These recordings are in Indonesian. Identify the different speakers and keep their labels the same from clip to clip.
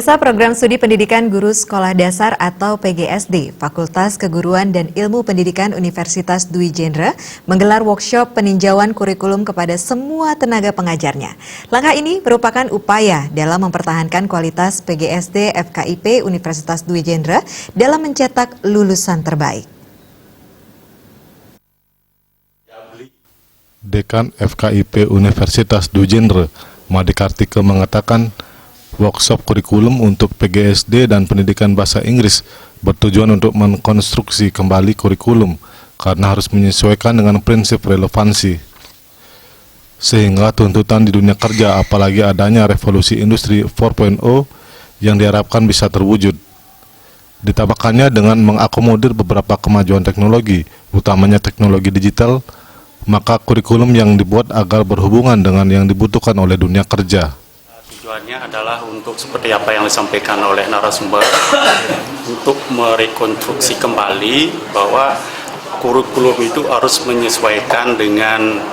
Speaker 1: Pemirsa, program studi pendidikan guru sekolah dasar atau PGSD, Fakultas Keguruan dan Ilmu Pendidikan Universitas Dwi Jendra menggelar workshop peninjauan kurikulum kepada semua tenaga pengajarnya. Langkah ini merupakan upaya dalam mempertahankan kualitas PGSD FKIP Universitas Dwi Jendra dalam mencetak lulusan terbaik.
Speaker 2: Dekan FKIP Universitas Dwi Jendra, Made Kartika mengatakan, workshop kurikulum untuk PGSD dan pendidikan bahasa Inggris bertujuan untuk mengkonstruksi kembali kurikulum karena harus menyesuaikan dengan prinsip relevansi. Sehingga tuntutan di dunia kerja apalagi adanya revolusi industri 4.0 yang diharapkan bisa terwujud. Ditambahkannya dengan mengakomodir beberapa kemajuan teknologi, utamanya teknologi digital, maka kurikulum yang dibuat agar berhubungan dengan yang dibutuhkan oleh dunia kerja.
Speaker 3: Tujuannya adalah untuk seperti apa yang disampaikan oleh narasumber, untuk merekonstruksi kembali bahwa kurikulum itu harus menyesuaikan dengan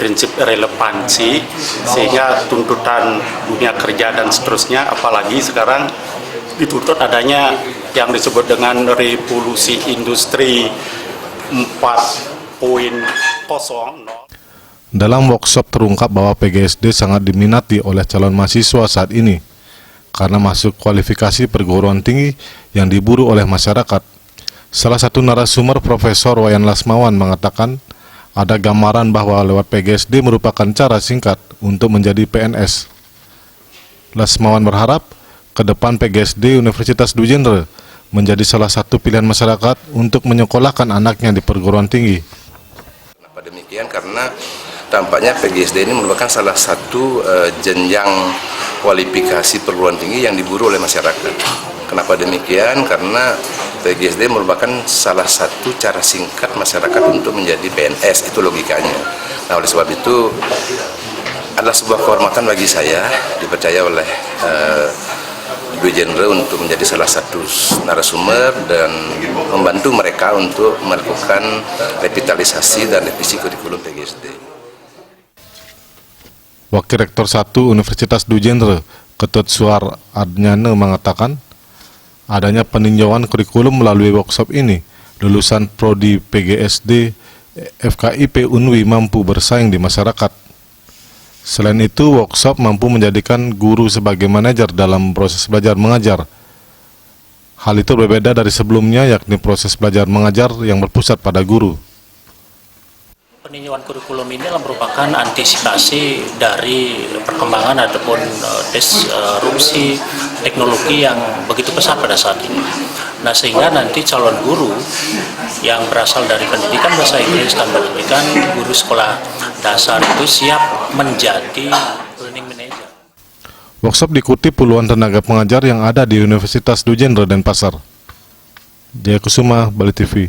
Speaker 3: prinsip relevansi, sehingga tuntutan dunia kerja dan seterusnya, apalagi sekarang dituntut adanya yang disebut dengan revolusi industri 4.0.
Speaker 2: Dalam workshop terungkap bahwa PGSD sangat diminati oleh calon mahasiswa saat ini karena masuk kualifikasi perguruan tinggi yang diburu oleh masyarakat. Salah satu narasumber Profesor Wayan Lasmawan mengatakan ada gambaran bahwa lewat PGSD merupakan cara singkat untuk menjadi PNS. Lasmawan berharap ke depan PGSD Universitas Dwi Jendra menjadi salah satu pilihan masyarakat untuk menyekolahkan anaknya di perguruan tinggi.
Speaker 4: Kenapa demikian? Karena tampaknya PGSD ini merupakan salah satu jenjang kualifikasi perguruan tinggi yang diburu oleh masyarakat. Kenapa demikian? Karena PGSD merupakan salah satu cara singkat masyarakat untuk menjadi PNS, itu logikanya. Nah, oleh sebab itu adalah sebuah kehormatan bagi saya dipercaya oleh Dwi Jendra untuk menjadi salah satu narasumber dan membantu mereka untuk melakukan revitalisasi dan revisi kurikulum PGSD.
Speaker 2: Wakil Rektor 1 Universitas Dwi Jendra, Ketut Suar Adnyana mengatakan, adanya peninjauan kurikulum melalui workshop ini, lulusan prodi PGSD FKIP Unwi mampu bersaing di masyarakat. Selain itu, workshop mampu menjadikan guru sebagai manajer dalam proses belajar mengajar. Hal itu berbeda dari sebelumnya, yakni proses belajar mengajar yang berpusat pada guru.
Speaker 5: Peninjauan kurikulum ini merupakan antisipasi dari perkembangan ataupun disrupsi teknologi yang begitu pesat pada saat ini. Nah, sehingga nanti calon guru yang berasal dari pendidikan bahasa Inggris dan pendidikan guru sekolah dasar itu siap menjadi learning manager.
Speaker 2: Workshop diikuti puluhan tenaga pengajar yang ada di Universitas Dwi Jendra dan Denpasar. Jaya Kusuma, Bali TV.